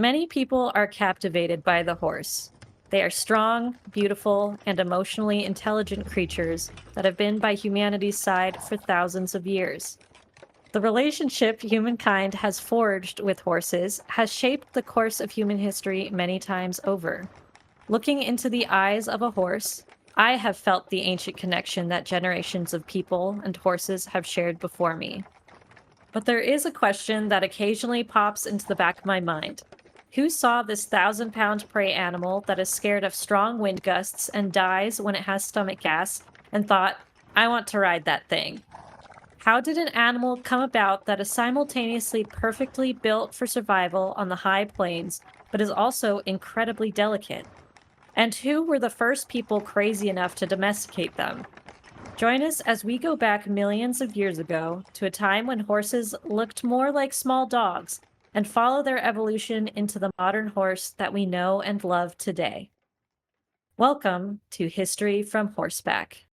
Many people are captivated by the horse. They are strong, beautiful, and emotionally intelligent creatures that have been by humanity's side for thousands of years. The relationship humankind has forged with horses has shaped the course of human history many times over. Looking into the eyes of a horse, I have felt the ancient connection that generations of people and horses have shared before me. But there is a question that occasionally pops into the back of my mind. Who saw this 1,000-pound prey animal that is scared of strong wind gusts and dies when it has stomach gas and thought, I want to ride that thing? How did an animal come about that is simultaneously perfectly built for survival on the high plains, but is also incredibly delicate? And who were the first people crazy enough to domesticate them? Join us as we go back millions of years ago to a time when horses looked more like small dogs and follow their evolution into the modern horse that we know and love today. Welcome to History from Horseback.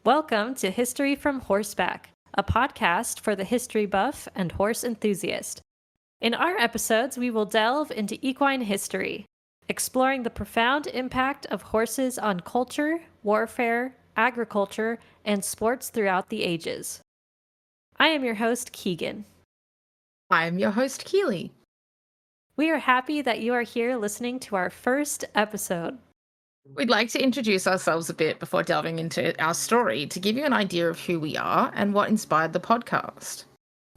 Welcome to History from Horseback, a podcast for the history buff and horse enthusiast. In our episodes, we will delve into equine history, exploring the profound impact of horses on culture, warfare, agriculture, and sports throughout the ages. I am your host, Keagan. I'm your host, Keely. We are happy that you are here listening to our first episode. We'd like to introduce ourselves a bit before delving into our story to give you an idea of who we are and what inspired the podcast.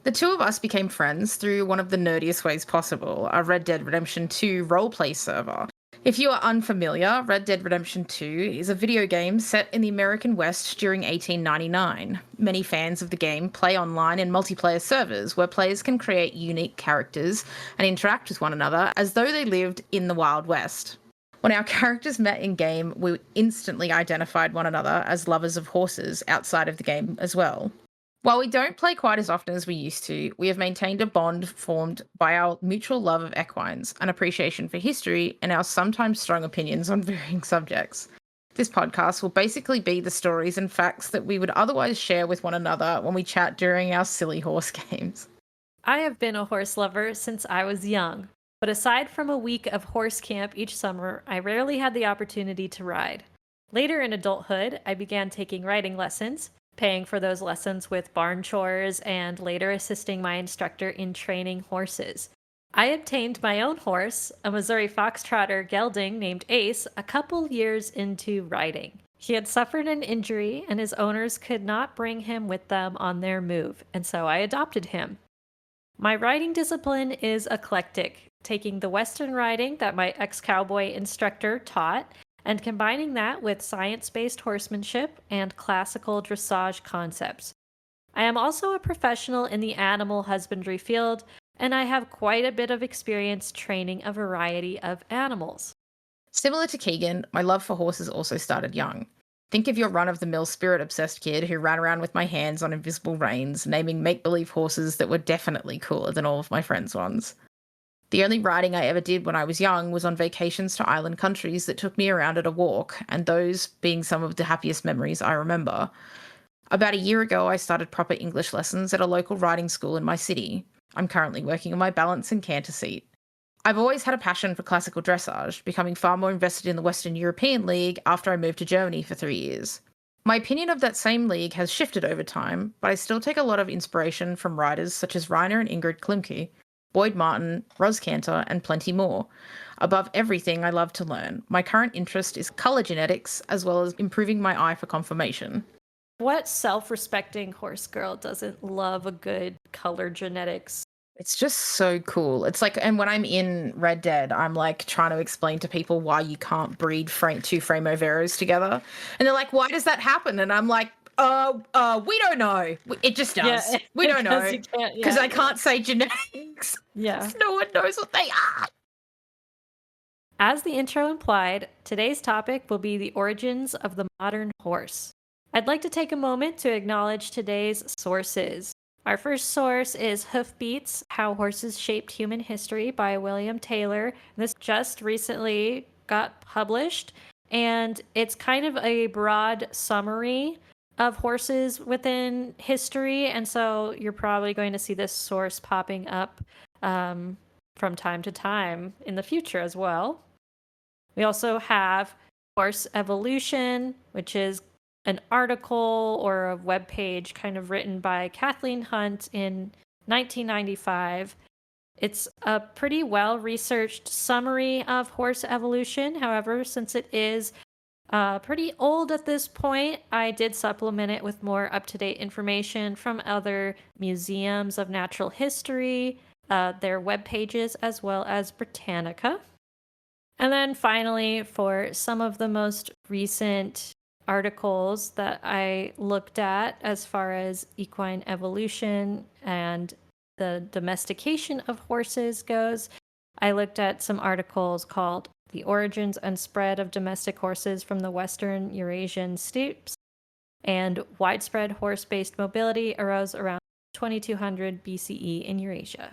The two of us became friends through one of the nerdiest ways possible, our Red Dead Redemption 2 roleplay server. If you are unfamiliar, Red Dead Redemption 2 is a video game set in the American West during 1899. Many fans of the game play online in multiplayer servers where players can create unique characters and interact with one another as though they lived in the Wild West. When our characters met in-game, we instantly identified one another as lovers of horses outside of the game as well. While we don't play quite as often as we used to, we have maintained a bond formed by our mutual love of equines, an appreciation for history, and our sometimes strong opinions on varying subjects. This podcast will basically be the stories and facts that we would otherwise share with one another when we chat during our silly horse games. I have been a horse lover since I was young, but aside from a week of horse camp each summer, I rarely had the opportunity to ride. Later in adulthood, I began taking riding lessons, paying for those lessons with barn chores, and later assisting my instructor in training horses. I obtained my own horse, a Missouri Foxtrotter gelding named Ace, a couple years into riding. He had suffered an injury, and his owners could not bring him with them on their move, and so I adopted him. My riding discipline is eclectic, taking the Western riding that my ex-cowboy instructor taught and combining that with science-based horsemanship and classical dressage concepts. I am also a professional in the animal husbandry field, and I have quite a bit of experience training a variety of animals. Similar to Keagan, my love for horses also started young. Think of your run-of-the-mill spirit-obsessed kid who ran around with my hands on invisible reins, naming make-believe horses that were definitely cooler than all of my friends' ones. The only riding I ever did when I was young was on vacations to island countries that took me around at a walk, and those being some of the happiest memories I remember. About a year ago, I started proper English lessons at a local riding school in my city. I'm currently working on my balance and canter seat. I've always had a passion for classical dressage, becoming far more invested in the Western European League after I moved to Germany for 3 years. My opinion of that same league has shifted over time, but I still take a lot of inspiration from riders such as Rainer and Ingrid Klimke, Boyd Martin, Ros Cantor, and plenty more. Above everything, I love to learn. My current interest is colour genetics, as well as improving my eye for conformation. What self-respecting horse girl doesn't love a good color genetics? It's just so cool. It's like, and when I'm in Red Dead, I'm like trying to explain to people why you can't breed two frame overos together. And they're like, why does that happen? And I'm like, we don't know. It just does. Yeah, We don't know. Because I can't say genetics. Yeah. No one knows what they are. As the intro implied, today's topic will be the origins of the modern horse. I'd like to take a moment to acknowledge today's sources. Our first source is Hoofbeats, How Horses Shaped Human History by William Taylor. This just recently got published, and it's kind of a broad summary of horses within history. And so you're probably going to see this source popping up from time to time in the future as well. We also have Horse Evolution, which is an article or a web page kind of written by Kathleen Hunt in 1995. It's a pretty well-researched summary of horse evolution. However, since it is pretty old at this point, I did supplement it with more up-to-date information from other museums of natural history, their web pages, as well as Britannica. And then finally, for some of the most recent articles that I looked at as far as equine evolution and the domestication of horses goes, I looked at some articles called The Origins and Spread of Domestic Horses from the Western Eurasian Steppes and Widespread Horse-Based Mobility Arose around 2200 BCE in Eurasia.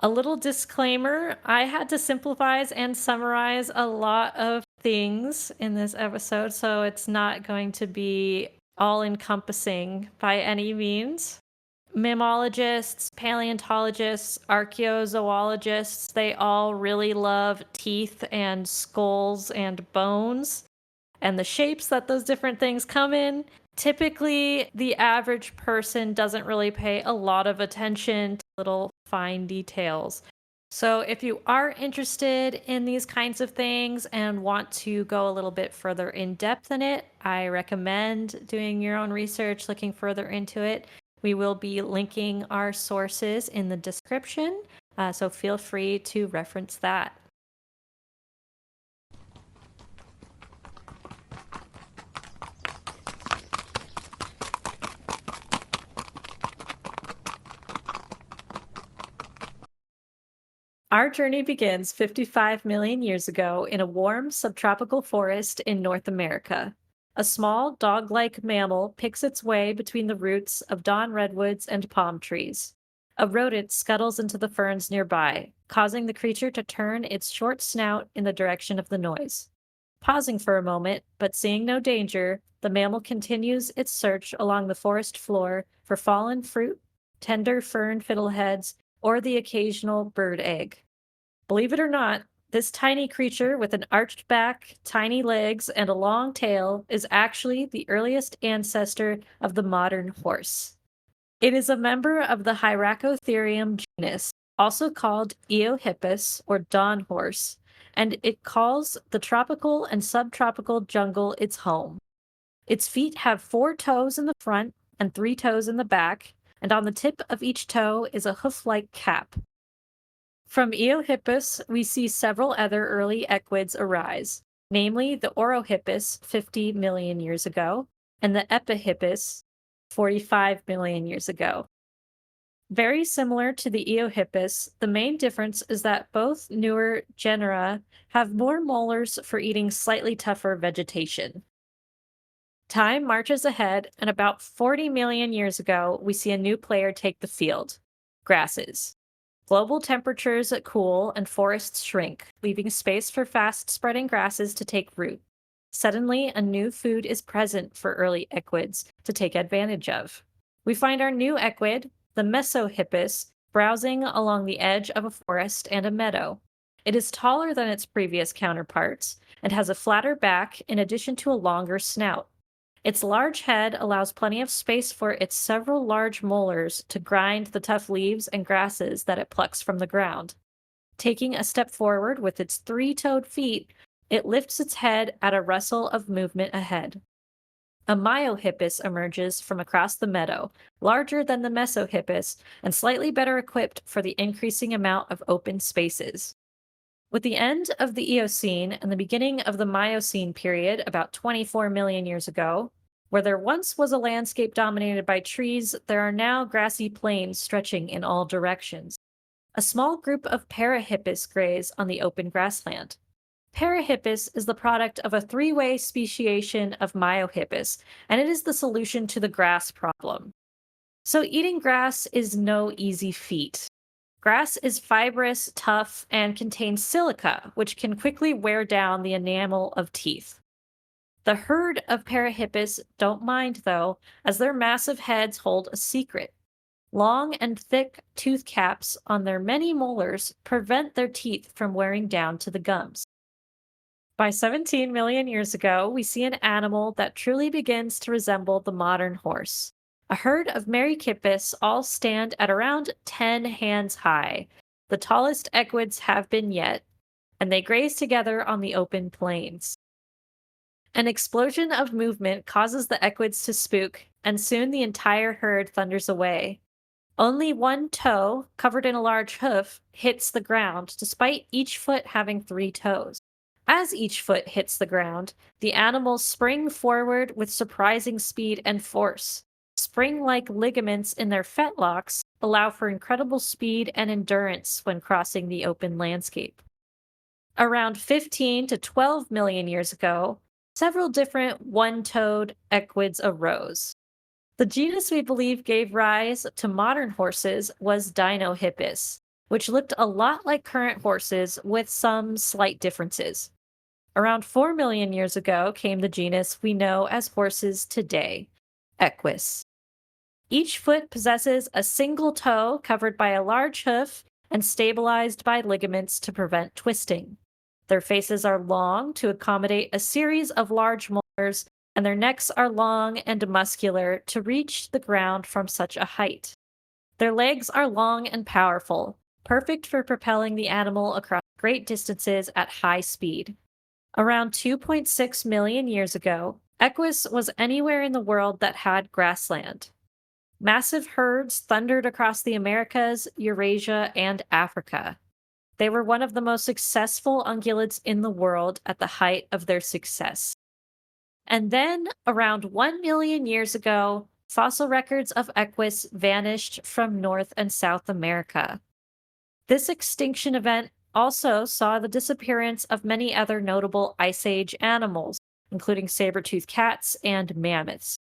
A little disclaimer, I had to simplify and summarize a lot of things in this episode, so it's not going to be all-encompassing by any means. Mammalogists, paleontologists, archaeozoologists, they all really love teeth and skulls and bones and the shapes that those different things come in. Typically, the average person doesn't really pay a lot of attention to little fine details. So if you are interested in these kinds of things and want to go a little bit further in depth in it, I recommend doing your own research, looking further into it. We will be linking our sources in the description, so feel free to reference that. Our journey begins 55 million years ago in a warm subtropical forest in North America. A small dog-like mammal picks its way between the roots of dawn redwoods and palm trees. A rodent scuttles into the ferns nearby, causing the creature to turn its short snout in the direction of the noise. Pausing for a moment, but seeing no danger, the mammal continues its search along the forest floor for fallen fruit, tender fern fiddleheads, or the occasional bird egg. Believe it or not, this tiny creature with an arched back, tiny legs, and a long tail is actually the earliest ancestor of the modern horse. It is a member of the Hyracotherium genus, also called Eohippus or dawn horse, and it calls the tropical and subtropical jungle its home. Its feet have 4 toes in the front and 3 toes in the back, and on the tip of each toe is a hoof-like cap. From Eohippus, we see several other early equids arise, namely the Orohippus 50 million years ago and the Epihippus 45 million years ago. Very similar to the Eohippus, the main difference is that both newer genera have more molars for eating slightly tougher vegetation. Time marches ahead, and about 40 million years ago, we see a new player take the field: grasses. Global temperatures cool and forests shrink, leaving space for fast-spreading grasses to take root. Suddenly, a new food is present for early equids to take advantage of. We find our new equid, the Mesohippus, browsing along the edge of a forest and a meadow. It is taller than its previous counterparts and has a flatter back in addition to a longer snout. Its large head allows plenty of space for its several large molars to grind the tough leaves and grasses that it plucks from the ground. Taking a step forward with its 3-toed feet, it lifts its head at a rustle of movement ahead. A Myohippus emerges from across the meadow, larger than the Mesohippus and slightly better equipped for the increasing amount of open spaces. With the end of the Eocene and the beginning of the Miocene period about 24 million years ago, where there once was a landscape dominated by trees, there are now grassy plains stretching in all directions. A small group of Parahippus graze on the open grassland. Parahippus is the product of a 3-way speciation of Myohippus, and it is the solution to the grass problem. So eating grass is no easy feat. Grass is fibrous, tough, and contains silica, which can quickly wear down the enamel of teeth. The herd of parahippus don't mind, though, as their massive heads hold a secret. Long and thick tooth caps on their many molars prevent their teeth from wearing down to the gums. By 17 million years ago, we see an animal that truly begins to resemble the modern horse. A herd of Merychippus all stand at around 10 hands high, the tallest equids have been yet, and they graze together on the open plains. An explosion of movement causes the equids to spook, and soon the entire herd thunders away. Only one toe, covered in a large hoof, hits the ground, despite each foot having 3 toes. As each foot hits the ground, the animals spring forward with surprising speed and force. Spring-like ligaments in their fetlocks allow for incredible speed and endurance when crossing the open landscape. Around 15 to 12 million years ago, several different one-toed equids arose. The genus we believe gave rise to modern horses was Dinohippus, which looked a lot like current horses with some slight differences. Around 4 million years ago came the genus we know as horses today, Equus. Each foot possesses a single toe covered by a large hoof and stabilized by ligaments to prevent twisting. Their faces are long to accommodate a series of large molars, and their necks are long and muscular to reach the ground from such a height. Their legs are long and powerful, perfect for propelling the animal across great distances at high speed. Around 2.6 million years ago, Equus was anywhere in the world that had grassland. Massive herds thundered across the Americas, Eurasia, and Africa. They were one of the most successful ungulates in the world at the height of their success. And then, around 1 million years ago, fossil records of Equus vanished from North and South America. This extinction event also saw the disappearance of many other notable Ice Age animals, including saber-toothed cats and mammoths.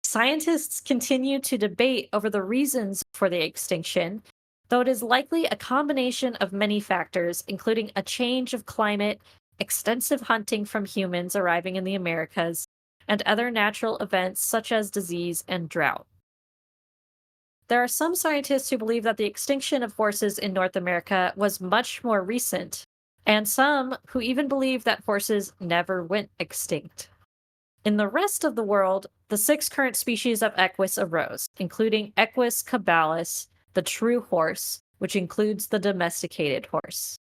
Scientists continue to debate over the reasons for the extinction, though it is likely a combination of many factors, including a change of climate, extensive hunting from humans arriving in the Americas, and other natural events such as disease and drought. There are some scientists who believe that the extinction of horses in North America was much more recent, and some who even believe that horses never went extinct. In the rest of the world, the 6 current species of Equus arose, including Equus caballus, the true horse, which includes the domesticated horse.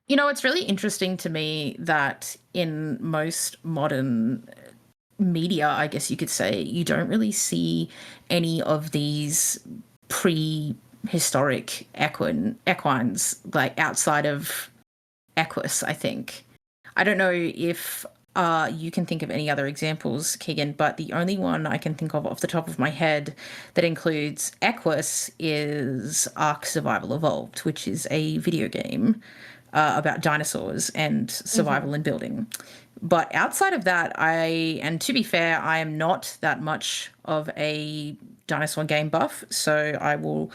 You know, it's really interesting to me that in most modern media, I guess you could say, you don't really see any of these prehistoric equines, like outside of Equus, I think. I don't know if you can think of any other examples, Keegan, but the only one I can think of off the top of my head that includes Equus is Ark Survival Evolved, which is a video game about dinosaurs and survival and building. But outside of that, and to be fair, I am not that much of a dinosaur game buff, so I will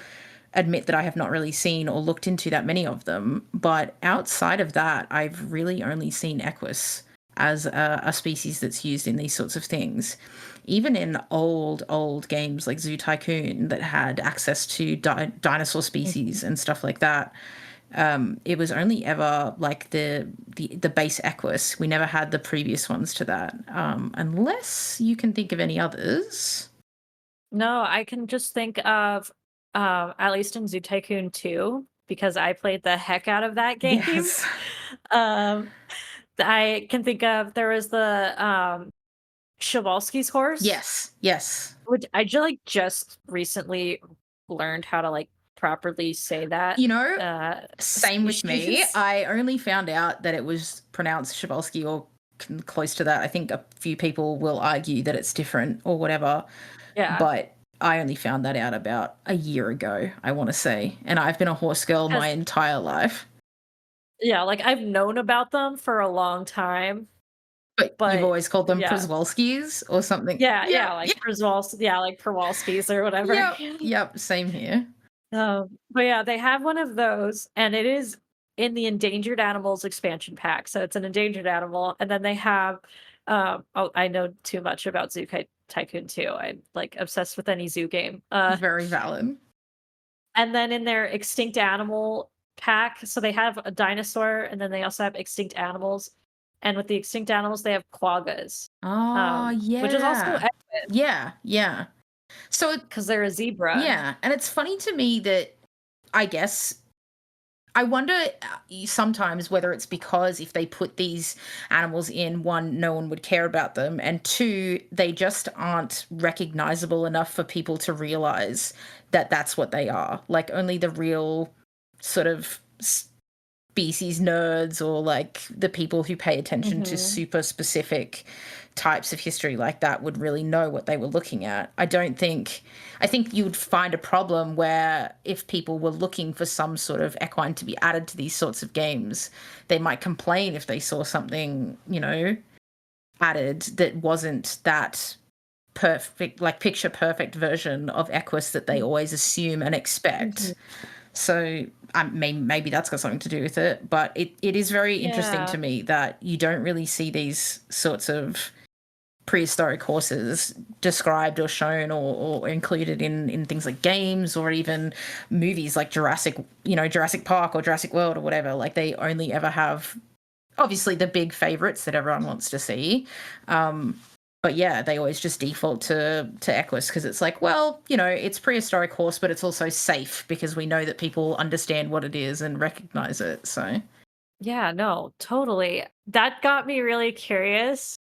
admit that I have not really seen or looked into that many of them. But outside of that, I've really only seen Equus as a species that's used in these sorts of things. Even in old games like Zoo Tycoon that had access to dinosaur species and stuff like that, it was only ever like the base Equus. We never had the previous ones to that, unless you can think of any others. No, I can just think of, at least in Zoo Tycoon 2, because I played the heck out of that game. Yes. I can think of, there was the Przewalski's horse. Yes. Which I just recently learned how to properly say that. You know, same with me. species. I only found out that it was pronounced Przewalski or close to that. I think a few people will argue that it's different or whatever. Yeah. But I only found that out about a year ago, I want to say. And I've been a horse girl my entire life. Yeah, I've known about them for a long time. But you've always called them Przewalskis or something. Yeah, like Przewalskis or whatever. Yep, same here. But yeah, they have one of those, and it is in the endangered animals expansion pack. So it's an endangered animal, and then they have. Oh, I know too much about Tycoon too. I'm like obsessed with any zoo game. Very valid. And then in their extinct animal pack, so they have a dinosaur, and then they also have extinct animals. And with the extinct animals, they have quaggas, Oh, which is also yeah. Yeah, yeah. So because they're a zebra. yeah, and it's funny to me that I guess I wonder sometimes whether it's because if they put these animals in, one, no one would care about them, and two, they just aren't recognizable enough for people to realize that that's what they are. Like only the real sort of species nerds or like the people who pay attention to Mhm. super specific types of history like that would really know what they were looking at. I think you would find a problem where if people were looking for some sort of equine to be added to these sorts of games, they might complain if they saw something, added that wasn't that perfect, like picture perfect version of Equus that they always assume and Mhm. expect. So maybe that's got something to do with it, but it is very interesting Yeah. to me that you don't really see these sorts of prehistoric horses described or shown or included in things like games or even movies like Jurassic Park or Jurassic World or whatever. Like they only ever have obviously the big favorites that everyone wants to see. But yeah, they always just default to Equus because it's like, well, it's prehistoric horse, but it's also safe because we know that people understand what it is and recognize it. So Yeah, no, totally. That got me really curious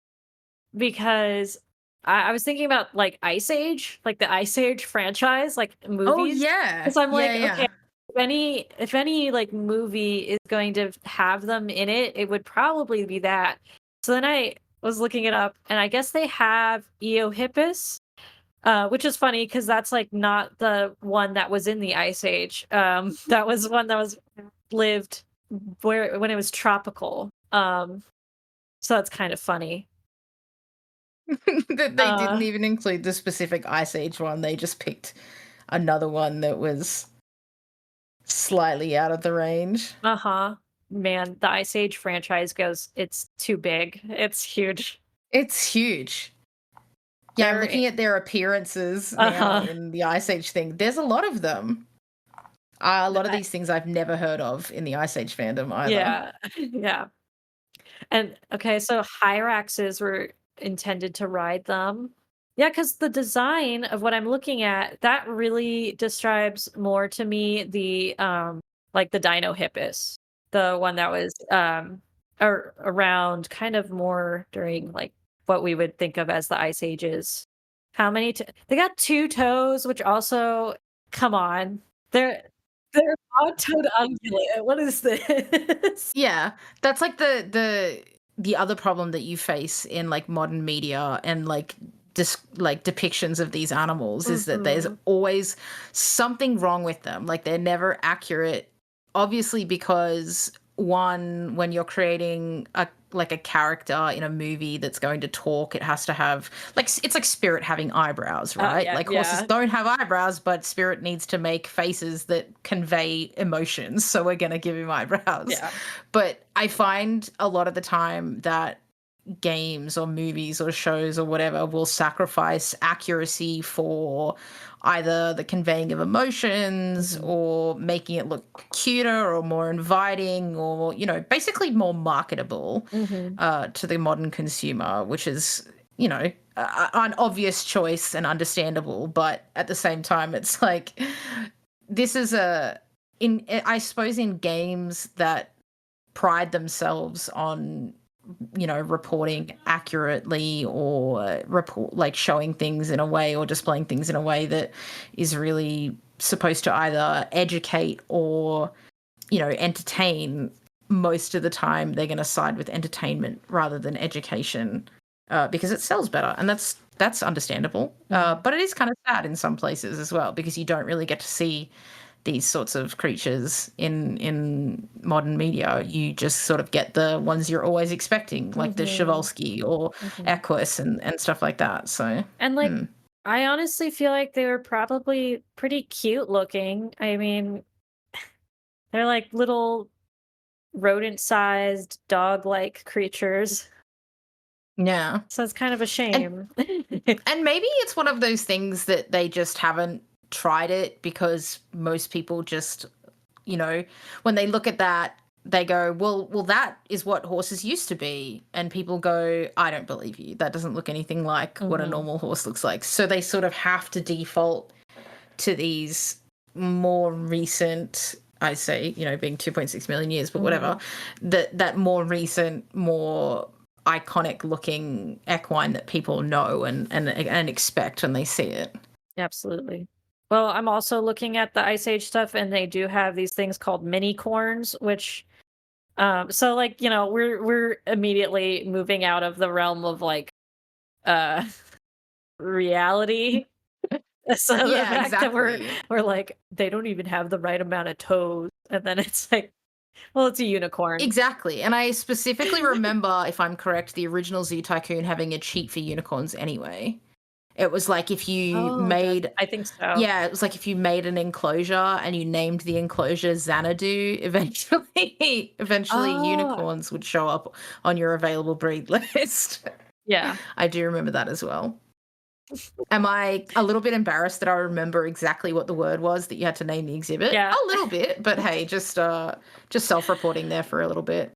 because I was thinking about like Ice Age, like the Ice Age franchise, like oh movies. yeah. Because I'm Yeah, like, okay, yeah. if any like movie is going to have them in it, it would probably be that. So then I was looking it up, and I guess they have Eohippus, which is funny because that's like not the one that was in the Ice Age. That was one that was lived where when it was tropical. So that's kind of funny. That they didn't Uh, even include the specific Ice Age one. They just picked another one that was slightly out of the range. uh-huh. Man, the Ice Age franchise goes, it's too big. It's huge. It's huge. Yeah, I'm They're looking at their appearances now uh-huh. in the Ice Age thing. There's a lot of them. A lot of I- these things I've never heard of in the Ice Age fandom either. Yeah. Yeah. And okay, so Hyraxes were intended to ride them. Yeah, because the design of what I'm looking at, that really describes more to me like the Dino Hippus, the one that was around kind of more during like what we would think of as the Ice Ages. How many they got two toes, which also come on. They're odd-toed ungulate. What is this? Yeah, that's like the other problem that you face in like modern media and like like depictions of these animals is that there's Mhm. always something wrong with them. Like they're never accurate. Obviously, because one, when you're creating a character in a movie that's going to talk, it has to have like it's like Spirit having eyebrows, Oh, right? yeah, Like horses yeah. don't have eyebrows, but Spirit needs to make faces that convey emotions, so we're gonna give him eyebrows. Yeah. But I find a lot of the time that games or movies or shows or whatever will sacrifice accuracy for either the conveying of emotions Mhm. or making it look cuter or more inviting or basically more marketable Mhm. to the modern consumer, which is an obvious choice and understandable, but at the same time it's like this is a in I suppose in games that pride themselves on reporting accurately or report like showing things in a way or displaying things in a way that is really supposed to either educate or entertain. Most of the time they're going to side with entertainment rather than education because it sells better, and that's understandable, Mhm. but it is kind of sad in some places as well because you don't really get to see these sorts of creatures in modern media. You just sort of get the ones you're always expecting, like the Mhm. Przewalski or Mhm. Equus and stuff like that. So, And, like, hmm. I honestly feel like they were probably pretty cute looking. I mean, they're like little rodent-sized, dog-like creatures, Yeah. so it's kind of a And shame. and maybe it's one of those things that they just haven't tried it because most people just, when they look at that, they go, well, that is what horses used to be. And people go, I don't believe you. That doesn't look anything like what a Mhm. normal horse looks like. So they sort of have to default to these more recent, I say, being 2.6 million years, but whatever, Mhm. that more recent, more iconic looking equine that people know and expect when they see it. Absolutely. Well, I'm also looking at the Ice Age stuff, and they do have these things called mini corns, which so like, we're immediately moving out of the realm of like uh reality. So the Yeah, fact that exactly. we're like, they don't even have the right amount of toes, and then it's like, well, it's a unicorn. Exactly. And I specifically remember, if I'm correct, the original Zoo Tycoon having a cheat for unicorns anyway. It was like if you Oh, made I think so. Yeah, it was like if you made an enclosure and you named the enclosure Xanadu, eventually Oh, unicorns would show up on your available breed list. yeah. I do remember that as well. Am I a little bit embarrassed that I remember exactly what the word was that you had to name the exhibit? Yeah, A little bit, but hey, just self-reporting there for a little bit.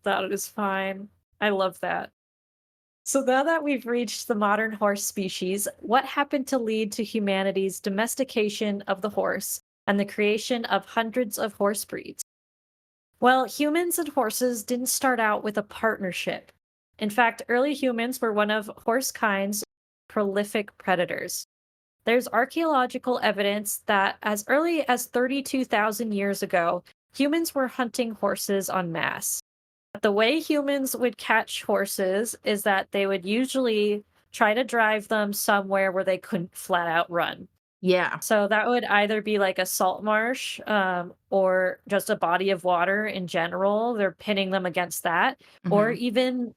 that is fine. I love that. So now that we've reached the modern horse species, what happened to lead to humanity's domestication of the horse and the creation of hundreds of horse breeds? Well, humans and horses didn't start out with a partnership. In fact, early humans were one of horsekind's prolific predators. There's archaeological evidence that as early as 32,000 years ago, humans were hunting horses en masse. The way humans would catch horses is that they would usually try to drive them somewhere where they couldn't flat out run. Yeah. So that would either be like a salt marsh, or just a body of water in general. They're pinning them against that, or Mhm. even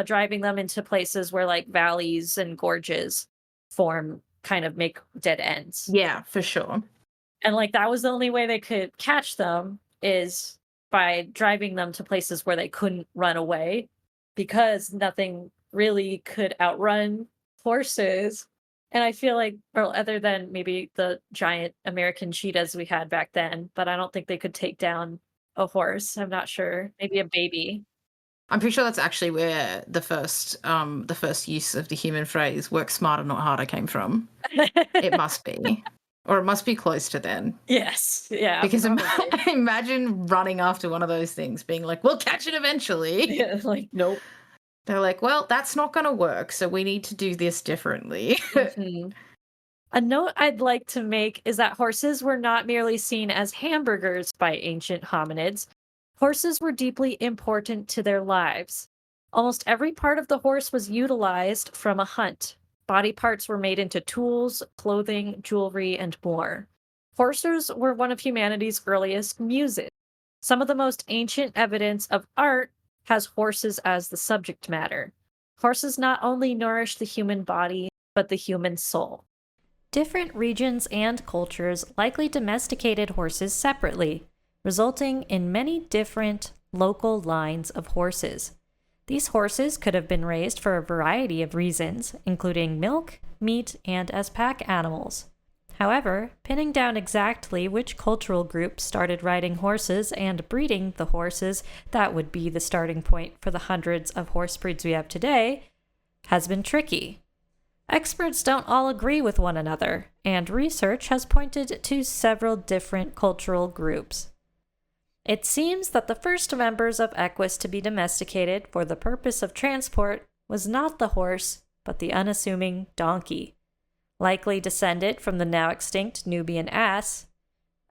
driving them into places where like valleys and gorges form, kind of make dead ends. Yeah, for sure. And like that was the only way they could catch them is by driving them to places where they couldn't run away because nothing really could outrun horses. And I feel like, well, other than maybe the giant American cheetahs we had back then, but I don't think they could take down a horse. I'm not sure. Maybe a baby. I'm pretty sure that's actually where the first use of the human phrase "work smarter, not harder" came from. It must be. Or it must be close to then. Yes. Yeah, Because probably. imagine running after one of those things being like, "We'll catch it eventually." Yeah, like, nope. They're like, "Well, that's not gonna work, so we need to do this differently." Mhm. A note I'd like to make is that horses were not merely seen as hamburgers by ancient hominids. Horses were deeply important to their lives. Almost every part of the horse was utilized from a hunt. Body parts were made into tools, clothing, jewelry, and more. Horses were one of humanity's earliest muses. Some of the most ancient evidence of art has horses as the subject matter. Horses not only nourish the human body, but the human soul. Different regions and cultures likely domesticated horses separately, resulting in many different local lines of horses. These horses could have been raised for a variety of reasons, including milk, meat, and as pack animals. However, pinning down exactly which cultural group started riding horses and breeding the horses that would be the starting point for the hundreds of horse breeds we have today has been tricky. Experts don't all agree with one another, and research has pointed to several different cultural groups. It seems that the first members of Equus to be domesticated for the purpose of transport was not the horse, but the unassuming donkey. Likely descended from the now extinct Nubian ass,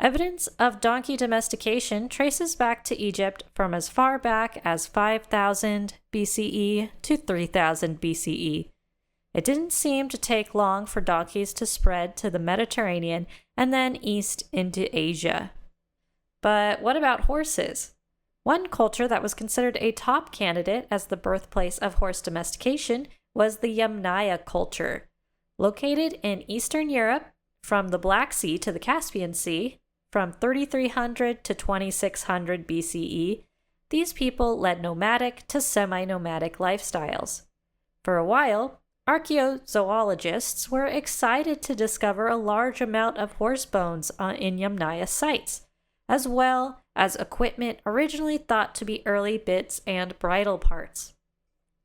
evidence of donkey domestication traces back to Egypt from as far back as 5000 BCE to 3000 BCE. It didn't seem to take long for donkeys to spread to the Mediterranean and then east into Asia. But what about horses? One culture that was considered a top candidate as the birthplace of horse domestication was the Yamnaya culture. Located in Eastern Europe, from the Black Sea to the Caspian Sea, from 3300 to 2600 BCE, these people led nomadic to semi-nomadic lifestyles. For a while, archaeozoologists were excited to discover a large amount of horse bones in Yamnaya sites, as well as equipment originally thought to be early bits and bridle parts.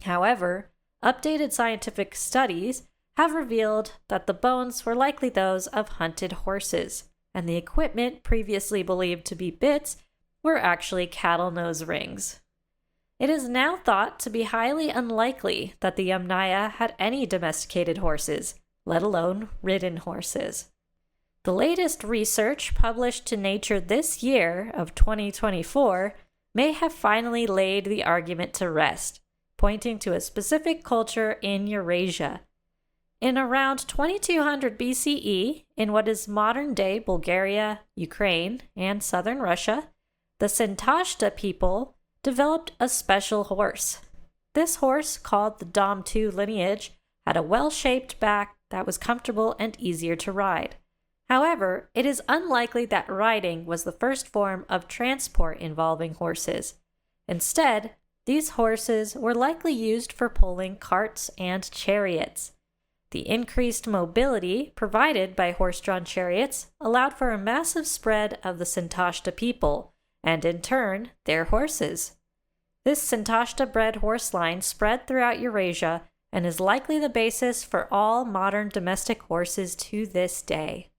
However, updated scientific studies have revealed that the bones were likely those of hunted horses, and the equipment previously believed to be bits were actually cattle nose rings. It is now thought to be highly unlikely that the Yamnaya had any domesticated horses, let alone ridden horses. The latest research published to Nature this year of 2024 may have finally laid the argument to rest, pointing to a specific culture in Eurasia. In around 2200 BCE, in what is modern-day Bulgaria, Ukraine, and southern Russia, the Sintashta people developed a special horse. This horse, called the Dom-2 lineage, had a well-shaped back that was comfortable and easier to ride. However, it is unlikely that riding was the first form of transport involving horses. Instead, these horses were likely used for pulling carts and chariots. The increased mobility provided by horse-drawn chariots allowed for a massive spread of the Sintashta people, and in turn, their horses. This Sintashta-bred horse line spread throughout Eurasia and is likely the basis for all modern domestic horses to this day.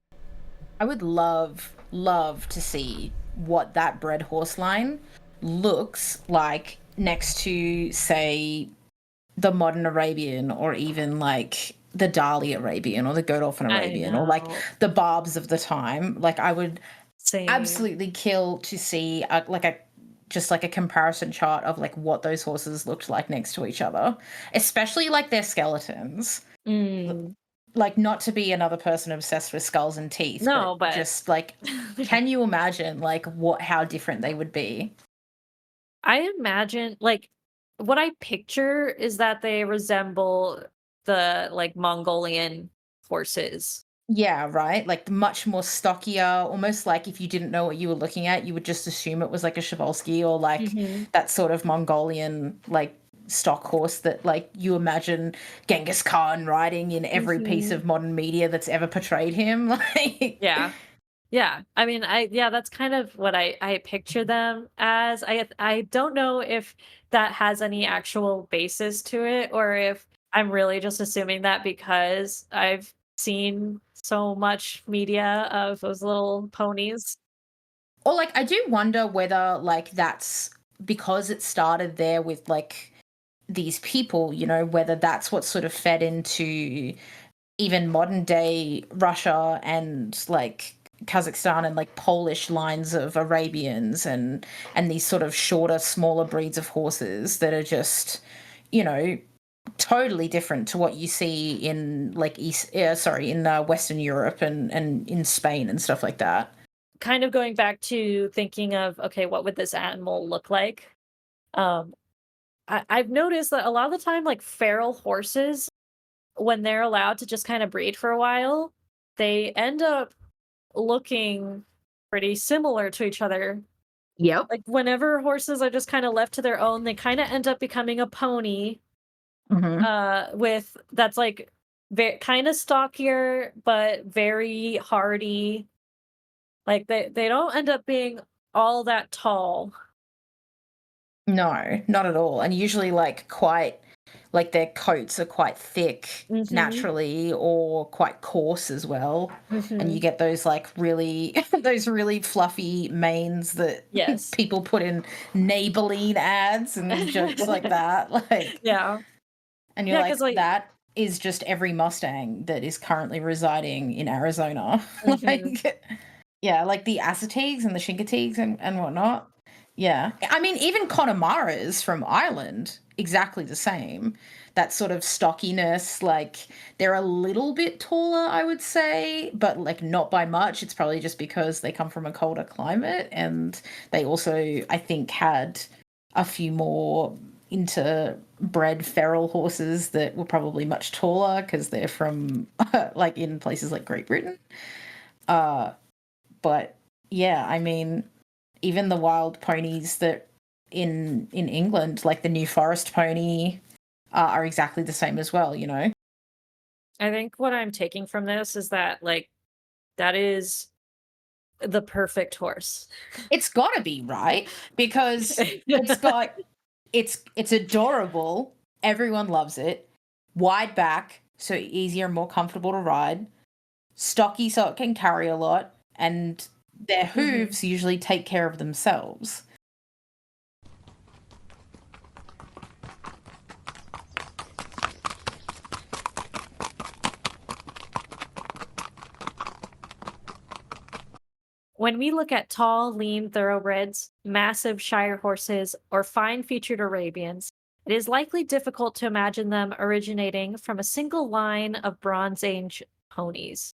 I would love to see what that bred horse line looks like next to, say, the modern Arabian, or even like the Dali Arabian or the Godolphin Arabian, or like the Barbs of the time. Like, I would absolutely kill to see just a comparison chart of like what those horses looked like next to each other, especially like their skeletons. Like, not to be another person obsessed with skulls and teeth, but just like, can you imagine like how different they would be? I imagine, like, what I picture is that they resemble the like Mongolian horses. Yeah, right. Like much more stockier, almost like if you didn't know what you were looking at, you would just assume it was like a Przewalski or like that sort of Mongolian like stock horse that like you imagine Genghis Khan riding in every piece of modern media that's ever portrayed him. Like, yeah. I mean, that's kind of what I picture them as. I don't know if that has any actual basis to it, or if I'm really just assuming that because I've seen so much media of those little ponies. Or like, I do wonder whether like that's because it started there with like these people, you know, whether that's what sort of fed into even modern day Russia and like Kazakhstan and like Polish lines of Arabians and these sort of shorter, smaller breeds of horses that are just, you know, totally different to what you see in like Western Europe and in Spain and stuff like that. Kind of going back to thinking of, okay, what would this animal look like? I've noticed that a lot of the time, like feral horses, when they're allowed to just kind of breed for a while, they end up looking pretty similar to each other. Yep. Like whenever horses are just kind of left to their own, they kind of end up becoming a pony. With that's like kind of stockier but very hardy. Like they don't end up being all that tall. No, not at all. And usually like quite like their coats are quite thick naturally, or quite coarse as well. And you get those like really those really fluffy manes that people put in Maybelline ads and jokes like that. Like, and you're like, that is just every Mustang that is currently residing in Arizona. Like, yeah, like the Aceteagues and the Chincoteagues and whatnot. Yeah. I mean, even Connemara's from Ireland, exactly the same. That sort of stockiness, like they're a little bit taller, I would say, but like not by much. It's probably just because they come from a colder climate, and they also, I think, had a few more interbred feral horses that were probably much taller because they're from like in places like Great Britain. But yeah, I mean, even the wild ponies that in England, like the New Forest pony, are exactly the same as well, you know? I think what I'm taking from this is that, like, that is the perfect horse. It's gotta be, right? Because it's adorable. Everyone loves it. Wide back, so easier and more comfortable to ride. Stocky, so it can carry a lot. And their hooves usually take care of themselves. When we look at tall, lean thoroughbreds, massive Shire horses, or fine featured Arabians, it is likely difficult to imagine them originating from a single line of Bronze Age ponies.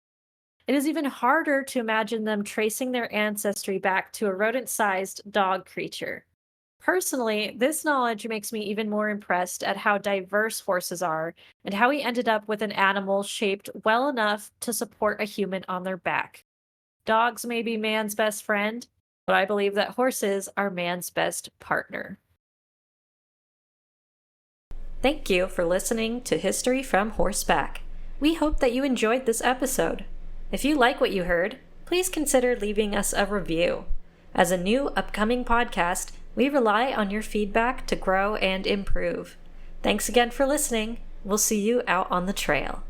It is even harder to imagine them tracing their ancestry back to a rodent sized dog creature. Personally, this knowledge makes me even more impressed at how diverse horses are and how we ended up with an animal shaped well enough to support a human on their back. Dogs may be man's best friend, but I believe that horses are man's best partner. Thank you for listening to History from Horseback. We hope that you enjoyed this episode. If you like what you heard, please consider leaving us a review. As a new upcoming podcast, we rely on your feedback to grow and improve. Thanks again for listening. We'll see you out on the trail.